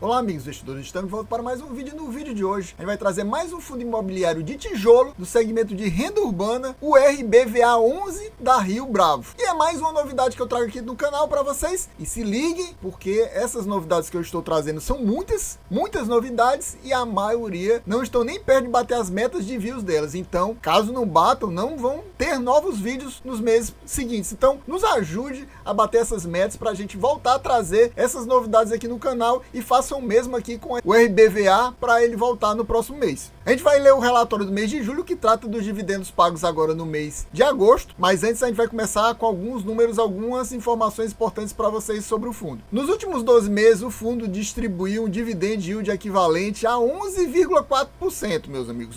Olá amigos investidores, estamos de volta para mais um vídeo. No vídeo de hoje a gente vai trazer mais um fundo imobiliário de tijolo do segmento de renda urbana, o RBVA11 da Rio Bravo. E é mais uma novidade que eu trago aqui no canal para vocês. E se liguem, porque essas novidades que eu estou trazendo são muitas novidades e a maioria não estão nem perto de bater as metas de views delas. Então, caso não batam, não vão ter novos vídeos nos meses seguintes. Então, nos ajude a bater essas metas para a gente voltar a trazer essas novidades aqui no canal e faça o mesmo aqui com o RBVA para ele voltar no próximo mês. A gente vai ler o relatório do mês de julho, que trata dos dividendos pagos agora no mês de agosto, mas antes a gente vai começar com alguns números, algumas informações importantes para vocês sobre o fundo. Nos últimos 12 meses, o fundo distribuiu um dividend yield equivalente a 11,4%, meus amigos.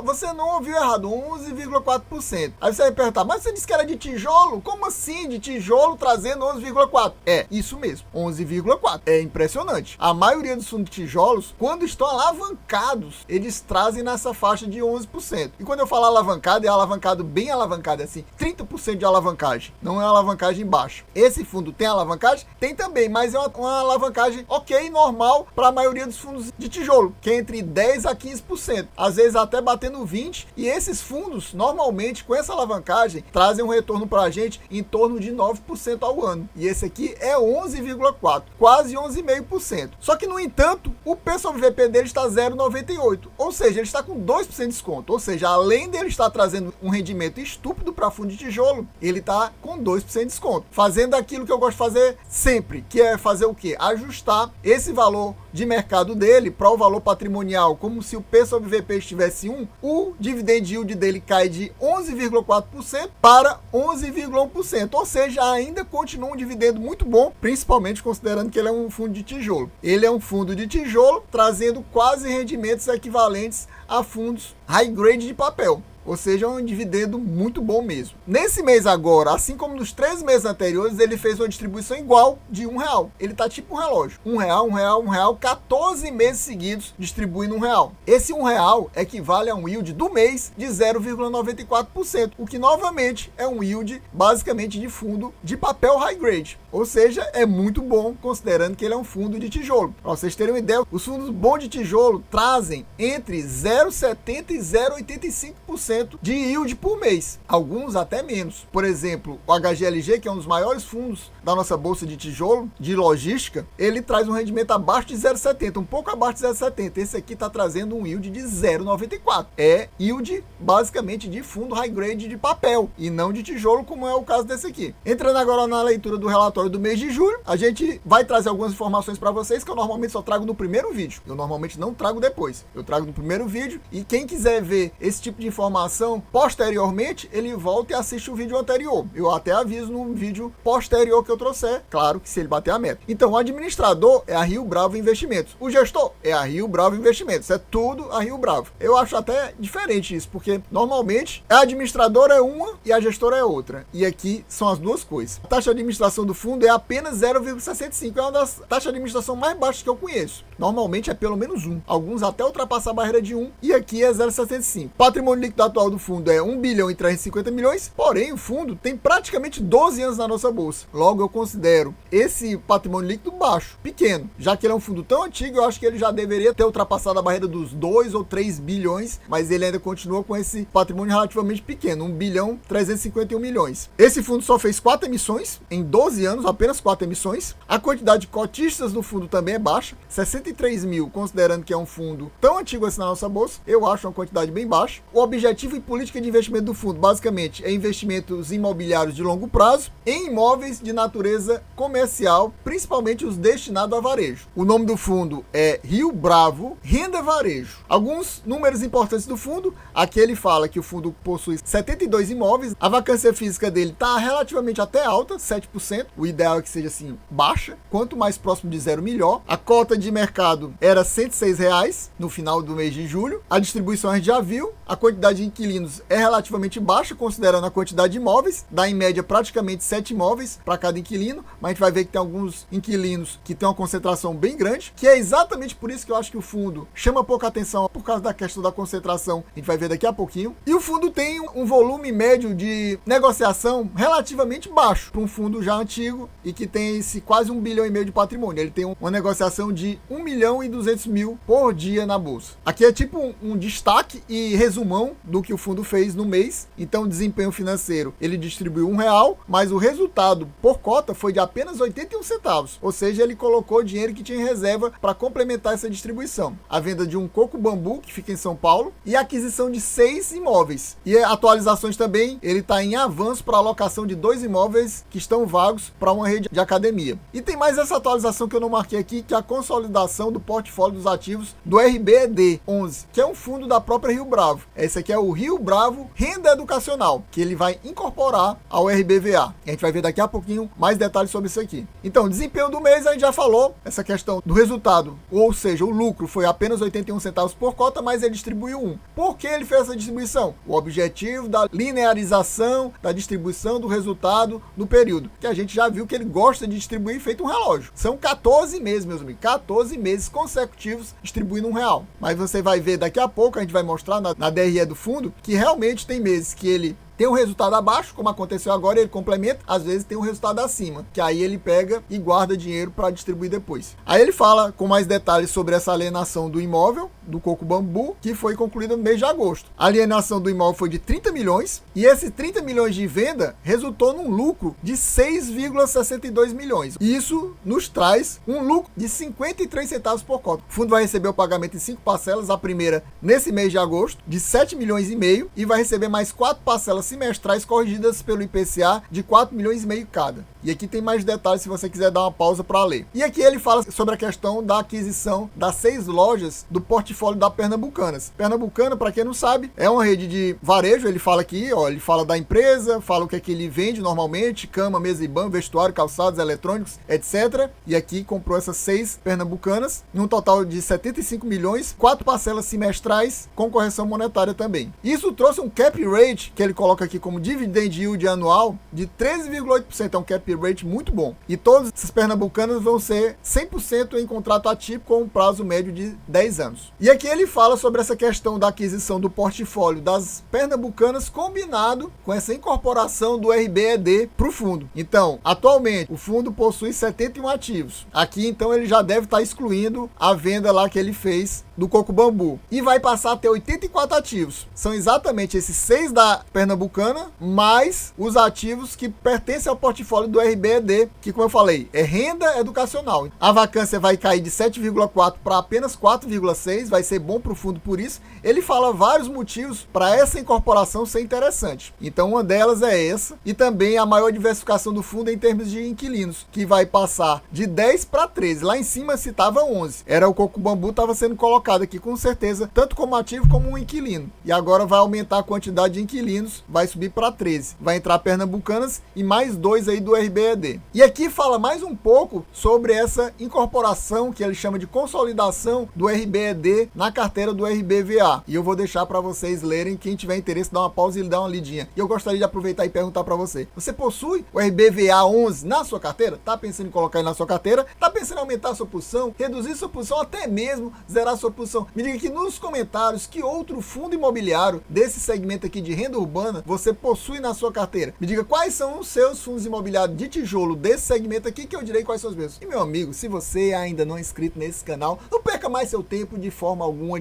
Você não ouviu errado, 11,4%. Aí você vai perguntar, mas você disse que era de tijolo? Como assim de tijolo trazendo 11,4%? É, isso mesmo, 11,4%. É impressionante. A maioria dos fundos de tijolos, quando estão alavancados, eles trazem nessa faixa de 11%. E quando eu falo alavancado, é alavancado bem alavancado, assim, 30% de alavancagem. Não é uma alavancagem baixa. Esse fundo tem alavancagem? Tem também, mas é uma alavancagem ok, normal, para a maioria dos fundos de tijolo, que é entre 10% a 15%. Às vezes até batendo 20%. E esses fundos, normalmente, com essa alavancagem, trazem um retorno para a gente em torno de 9% ao ano. E esse aqui é 11,4%, quase 11,5%. Só que, no entanto, o P sobre VP dele está 0,98%. Ou seja, ele está com 2% de desconto. Ou seja, além dele estar trazendo um rendimento estúpido para fundo de tijolo, ele está com 2% de desconto. Fazendo aquilo que eu gosto de fazer sempre, que é fazer o quê? Ajustar esse valor de mercado dele para o valor patrimonial, como se o P sobre VP estivesse 1, o dividend yield dele cai de 11,4% para 11,1%. Ou seja, ainda continua um dividendo muito bom, principalmente considerando que ele é um fundo de tijolo. Ele é um fundo de tijolo trazendo quase rendimentos equivalentes a fundos high grade de papel. Ou seja, é um dividendo muito bom mesmo. Nesse mês agora, assim como nos 3 meses anteriores, ele fez uma distribuição igual de R$1. Ele tá tipo um relógio. R$1, 14 meses seguidos distribuindo R$1. Esse R$1 equivale a um yield do mês de 0,94%, o que novamente é um yield basicamente de fundo de papel high grade. Ou seja, é muito bom considerando que ele é um fundo de tijolo. Para vocês terem uma ideia, os fundos bons de tijolo trazem entre 0,70% e 0,85% de yield por mês, alguns até menos. Por exemplo, o HGLG, que é um dos maiores fundos da nossa bolsa de tijolo, de logística, ele traz um rendimento abaixo de 0,70, um pouco abaixo de 0,70. Esse aqui está trazendo um yield de 0,94. É yield basicamente de fundo high grade de papel e não de tijolo, como é o caso desse aqui. Entrando agora na leitura do relatório do mês de julho, a gente vai trazer algumas informações para vocês que eu normalmente só trago no primeiro vídeo. Eu normalmente não trago depois. Eu trago no primeiro vídeo e quem quiser ver esse tipo de informação posteriormente, ele volta e assiste o vídeo anterior. Eu até aviso no vídeo posterior que eu trouxer, claro que se ele bater a meta. Então, o administrador é a Rio Bravo Investimentos. O gestor é a Rio Bravo Investimentos. É tudo a Rio Bravo. Eu acho até diferente isso, porque normalmente a administradora é uma e a gestora é outra. E aqui são as duas coisas. A taxa de administração do fundo é apenas 0,65. É uma das taxas de administração mais baixas que eu conheço. Normalmente é pelo menos 1. Alguns até ultrapassam a barreira de 1 e aqui é 0,65. Patrimônio líquido atual do fundo é 1 bilhão e 350 milhões, porém o fundo tem praticamente 12 anos na nossa bolsa. Logo, eu considero esse patrimônio líquido baixo, pequeno. Já que ele é um fundo tão antigo, eu acho que ele já deveria ter ultrapassado a barreira dos 2 ou 3 bilhões, mas ele ainda continua com esse patrimônio relativamente pequeno, 1 bilhão 351 milhões. Esse fundo só fez 4 emissões em 12 anos, apenas 4 emissões. A quantidade de cotistas do fundo também é baixa, 63 mil, considerando que é um fundo tão antigo assim na nossa bolsa, eu acho uma quantidade bem baixa. O objetivo e política de investimento do fundo, basicamente, é investimentos imobiliários de longo prazo em imóveis de natureza comercial, principalmente os destinados a varejo. O nome do fundo é Rio Bravo Renda Varejo. Alguns números importantes do fundo, aqui ele fala que o fundo possui 72 imóveis, a vacância física dele está relativamente até alta, 7%, o ideal é que seja assim, baixa, quanto mais próximo de zero, melhor. A cota de mercado era R$106 no final do mês de julho, a distribuição a gente já viu, a quantidade de inquilinos é relativamente baixa, considerando a quantidade de imóveis, dá em média praticamente 7 imóveis para cada inquilino, mas a gente vai ver que tem alguns inquilinos que tem uma concentração bem grande, que é exatamente por isso que eu acho que o fundo chama pouca atenção, por causa da questão da concentração, a gente vai ver daqui a pouquinho. E o fundo tem um volume médio de negociação relativamente baixo, para um fundo já antigo e que tem esse quase 1,5 bilhão de patrimônio. Ele tem uma negociação de 1.200.000 por dia na bolsa. Aqui é tipo um destaque e resumão do que o fundo fez no mês. Então, o desempenho financeiro, ele distribuiu R$1, mas o resultado por cota foi de apenas 81 centavos. Ou seja, ele colocou dinheiro que tinha em reserva para complementar essa distribuição. A venda de um Coco Bambu, que fica em São Paulo, e a aquisição de 6 imóveis. E atualizações também, ele está em avanço para a alocação de 2 imóveis que estão vagos para uma rede de academia. E tem mais essa atualização que eu não marquei aqui, que é a consolidação do portfólio dos ativos do RBED11, que é um fundo da própria Rio Bravo. Esse aqui é o Rio Bravo Renda Educacional, que ele vai incorporar ao RBVA. A gente vai ver daqui a pouquinho mais detalhes sobre isso aqui. Então, desempenho do mês, a gente já falou, essa questão do resultado, ou seja, o lucro foi apenas 81 centavos por cota, mas ele distribuiu 1. Por que ele fez essa distribuição? O objetivo da linearização da distribuição do resultado no período, que a gente já viu que ele gosta de distribuir feito um relógio. São 14 meses, meus amigos, 14 meses consecutivos distribuindo R$1. Mas você vai ver daqui a pouco, a gente vai mostrar na DRE do fundo, que realmente tem meses que ele tem um resultado abaixo, como aconteceu agora, ele complementa, às vezes tem um resultado acima, que aí ele pega e guarda dinheiro para distribuir depois. Aí ele fala com mais detalhes sobre essa alienação do imóvel, do Coco Bambu, que foi concluída no mês de agosto. A alienação do imóvel foi de 30 milhões, e esses 30 milhões de venda resultou num lucro de 6,62 milhões. E isso nos traz um lucro de 53 centavos por cota. O fundo vai receber o pagamento em 5 parcelas, a primeira nesse mês de agosto, de 7 milhões e meio, e vai receber mais 4 parcelas semestrais corrigidas pelo IPCA de 4 milhões e meio cada. E aqui tem mais detalhes se você quiser dar uma pausa para ler. E aqui ele fala sobre a questão da aquisição das 6 lojas do portfólio da Pernambucanas. Pernambucana, para quem não sabe, é uma rede de varejo. Ele fala aqui, ó, ele fala da empresa, fala o que é que ele vende normalmente, cama, mesa e banho, vestuário, calçados, eletrônicos, etc. E aqui comprou essas 6 Pernambucanas, num total de 75 milhões, 4 parcelas semestrais com correção monetária também. Isso trouxe um cap rate, que ele coloca aqui como dividend yield anual, de 13,8%. É um cap rate muito bom. E todas essas Pernambucanas vão ser 100% em contrato atípico com um prazo médio de 10 anos. E aqui ele fala sobre essa questão da aquisição do portfólio das Pernambucanas combinado com essa incorporação do RBED para o fundo. Então, atualmente, o fundo possui 71 ativos. Aqui, então, ele já deve estar excluindo a venda lá que ele fez do Coco Bambu. E vai passar a ter 84 ativos. São exatamente esses 6 da Pernambucana, mais os ativos que pertencem ao portfólio do RBED, que, como eu falei, é renda educacional. A vacância vai cair de 7,4 para apenas 4,6, vai ser bom para o fundo por isso. Ele fala vários motivos para essa incorporação ser interessante. Então, uma delas é essa, e também a maior diversificação do fundo em termos de inquilinos, que vai passar de 10 para 13. Lá em cima citava 11. Era o Coco Bambu, estava sendo colocado aqui com certeza, tanto como ativo como um inquilino. E agora vai aumentar a quantidade de inquilinos, vai subir para 13. Vai entrar Pernambucanas e mais 2 aí do RBED. E aqui fala mais um pouco sobre essa incorporação, que ele chama de consolidação do RBED na carteira do RBVA. E eu vou deixar para vocês lerem, quem tiver interesse, dar uma pausa e dar uma lidinha. E eu gostaria de aproveitar e perguntar para você: você possui o RBVA 11 na sua carteira? Tá pensando em colocar ele na sua carteira? Tá pensando em aumentar a sua posição, reduzir sua posição, até mesmo zerar a sua posição? Me diga aqui nos comentários que outro fundo imobiliário desse segmento aqui de renda urbana você possui na sua carteira. Me diga quais são os seus fundos imobiliários de tijolo desse segmento aqui, que eu direi quais são os meus. E, meu amigo, se você ainda não é inscrito nesse canal, não perca mais seu tempo de forma alguma,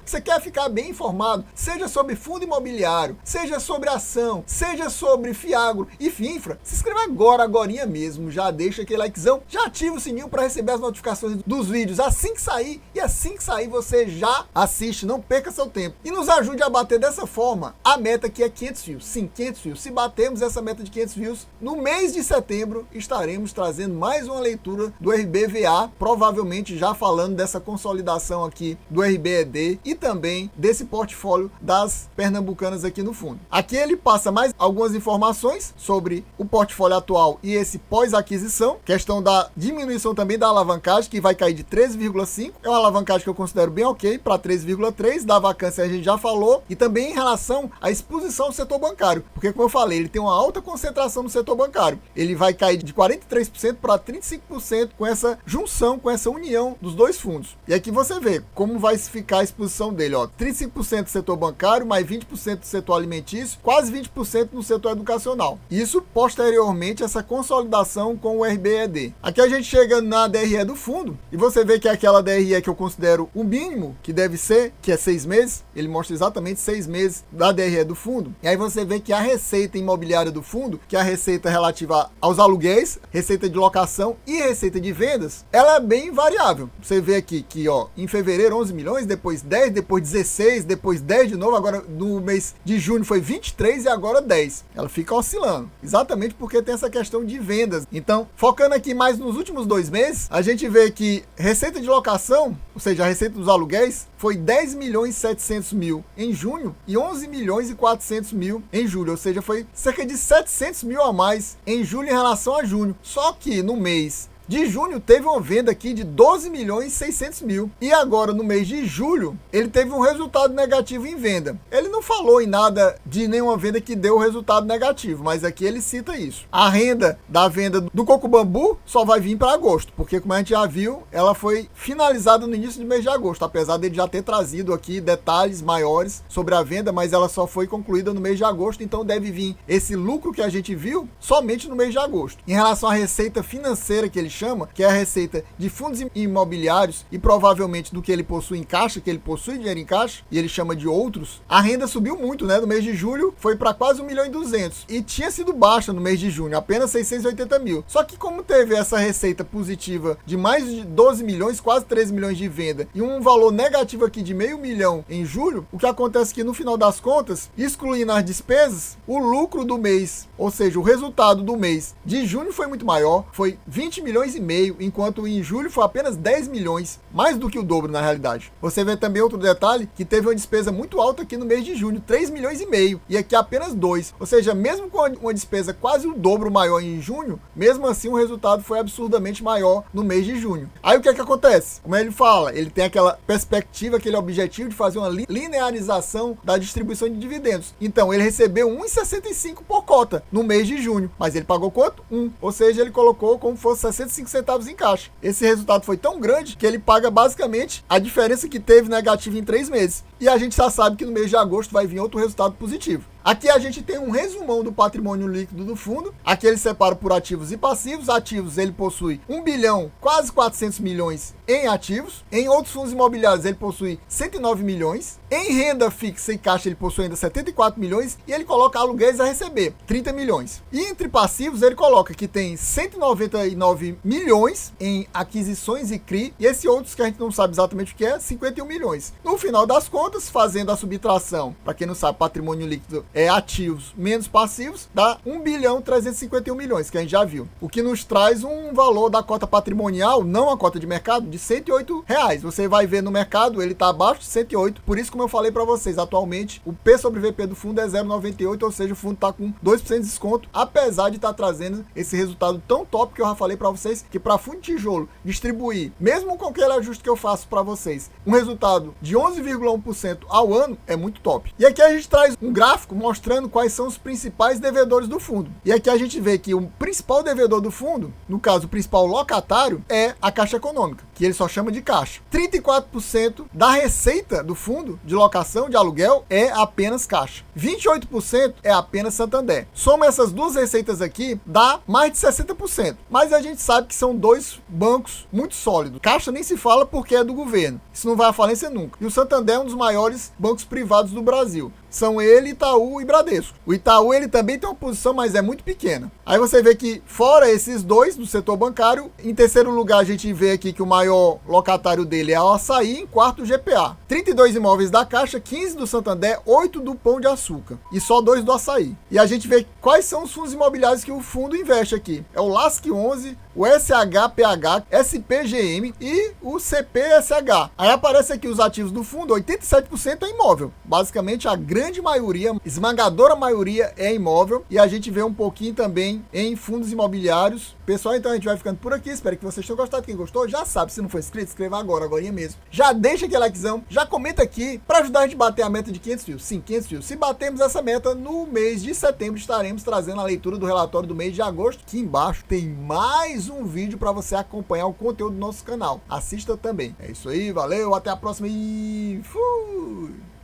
Você quer ficar bem informado, seja sobre fundo imobiliário, seja sobre ação, seja sobre Fiagro e Finfra, se inscreva agorinha mesmo, já deixa aquele likezão, já ativa o sininho para receber as notificações dos vídeos assim que sair, e assim que sair você já assiste, não perca seu tempo. E nos ajude a bater dessa forma a meta, que é 500 views. Sim, 500 views. Se batermos essa meta de 500 views, no mês de setembro estaremos trazendo mais uma leitura do RBVA, provavelmente já falando dessa consolidação aqui do RBED e também desse portfólio das Pernambucanas aqui no fundo. Aqui ele passa mais algumas informações sobre o portfólio atual e esse pós-aquisição, questão da diminuição também da alavancagem, que vai cair de 13,5, é uma alavancagem que eu considero considero bem ok, para 3,3, da vacância a gente já falou, e também em relação à exposição ao setor bancário, porque como eu falei, ele tem uma alta concentração no setor bancário, ele vai cair de 43% para 35% com essa junção, com essa união dos dois fundos. E aqui você vê como vai ficar a exposição dele, ó, 35% do setor bancário, mais 20% do setor alimentício, quase 20% no setor educacional. Isso posteriormente essa consolidação com o RBED. Aqui a gente chega na DRE do fundo e você vê que é aquela DRE que eu considero o mínimo que deve ser, que é 6 meses, ele mostra exatamente 6 meses da DRE do fundo. E aí você vê que a receita imobiliária do fundo, que é a receita relativa aos aluguéis, receita de locação e receita de vendas, ela é bem variável. Você vê aqui que, ó, em fevereiro 11 milhões, depois 10, depois 16, depois 10 de novo, agora no mês de junho foi 23 e agora 10. Ela fica oscilando, exatamente porque tem essa questão de vendas. Então, focando aqui mais nos últimos 2 meses, a gente vê que receita de locação, ou seja, a receita dos aluguéis, foi 10 milhões e 700 mil em junho e 11 milhões e 400 mil em julho, ou seja, foi cerca de 700 mil a mais em julho em relação a junho. Só que no mês de junho teve uma venda aqui de 12 milhões e 600 mil. E agora no mês de julho ele teve um resultado negativo em venda. Ele não falou em nada de nenhuma venda que deu resultado negativo, mas aqui ele cita isso. A renda da venda do coco bambu só vai vir para agosto, porque como a gente já viu, ela foi finalizada no início do mês de agosto, apesar dele já ter trazido aqui detalhes maiores sobre a venda, mas ela só foi concluída no mês de agosto, então deve vir esse lucro que a gente viu somente no mês de agosto. Em relação à receita financeira que ele chama, que é a receita de fundos imobiliários e provavelmente do que ele possui em caixa, que ele possui dinheiro em caixa, e ele chama de outros, a renda subiu muito, né? No mês de julho foi para quase 1 milhão e 200 e tinha sido baixa no mês de junho, apenas 680 mil. Só que como teve essa receita positiva de mais de 12 milhões, quase 13 milhões de venda e um valor negativo aqui de meio milhão em julho, o que acontece é que no final das contas, excluindo as despesas, o lucro do mês, ou seja, o resultado do mês de junho foi muito maior, foi 20 milhões e meio, enquanto em julho foi apenas 10 milhões, mais do que o dobro na realidade. Você vê também outro detalhe, que teve uma despesa muito alta aqui no mês de junho, 3 milhões e meio, e aqui apenas 2, ou seja, mesmo com uma despesa quase o dobro maior em junho, mesmo assim o resultado foi absurdamente maior no mês de junho. Aí o que é que acontece? Como ele fala, ele tem aquela perspectiva, aquele objetivo de fazer uma linearização da distribuição de dividendos. Então ele recebeu 1,65 por cota no mês de junho, mas ele pagou quanto? 1, ou seja, ele colocou como fosse 65 centavos em caixa. Esse resultado foi tão grande que ele paga basicamente a diferença que teve negativa em 3 meses. E a gente já sabe que no mês de agosto vai vir outro resultado positivo. Aqui a gente tem um resumão do patrimônio líquido do fundo. Aqui ele separa por ativos e passivos. Ativos ele possui 1 bilhão, quase 400 milhões em ativos. Em outros fundos imobiliários ele possui 109 milhões. Em renda fixa e caixa ele possui ainda 74 milhões. E ele coloca aluguéis a receber, 30 milhões. E entre passivos ele coloca que tem 199 milhões em aquisições e CRI. E esse outros que a gente não sabe exatamente o que é, 51 milhões. No final das contas, fazendo a subtração, para quem não sabe, patrimônio líquido ativos menos passivos, dá 1 bilhão 351 milhões, que a gente já viu. O que nos traz um valor da cota patrimonial, não a cota de mercado, de R$108. Você vai ver no mercado, ele está abaixo de 108, por isso como eu falei para vocês, atualmente o P sobre VP do fundo é 0,98, ou seja, o fundo está com 2% de desconto, apesar de estar trazendo esse resultado tão top que eu já falei para vocês, que para fundo de tijolo distribuir, mesmo com aquele ajuste que eu faço para vocês, um resultado de 11,1% ao ano é muito top. E aqui a gente traz um gráfico mostrando quais são os principais devedores do fundo. E aqui a gente vê que o principal devedor do fundo, no caso o principal locatário, é a Caixa Econômica, que ele só chama de Caixa. 34% da receita do fundo de locação de aluguel é apenas Caixa. 28% é apenas Santander. Soma essas duas receitas aqui, dá mais de 60%. Mas a gente sabe que são dois bancos muito sólidos. Caixa nem se fala porque é do governo. Isso não vai à falência nunca. E o Santander é um dos maiores bancos privados do Brasil. São ele, Itaú e Bradesco. O Itaú ele também tem uma posição, mas é muito pequena. Aí você vê que fora esses dois do setor bancário, em terceiro lugar a gente vê aqui que o maior locatário dele é o Açaí, em quarto o GPA. 32 imóveis da Caixa, 15 do Santander, 8 do Pão de Açúcar e só 2 do Açaí. E a gente vê quais são os fundos imobiliários que o fundo investe aqui. É o LASC 11, o SHPH, SPGM e o CPSH. Aí aparece aqui os ativos do fundo, 87% é imóvel. Basicamente a grande grande maioria, esmagadora maioria é imóvel, e a gente vê um pouquinho também em fundos imobiliários. Pessoal, então a gente vai ficando por aqui, espero que vocês tenham gostado. Quem gostou, já sabe, se não for inscrito, inscreva agora mesmo. Já deixa aquele likezão, já comenta aqui para ajudar a gente a bater a meta de 500 views. Sim, 500 views. Se batermos essa meta, no mês de setembro estaremos trazendo a leitura do relatório do mês de agosto. Aqui embaixo tem mais um vídeo para você acompanhar o conteúdo do nosso canal. Assista também. É isso aí, valeu, até a próxima e fui!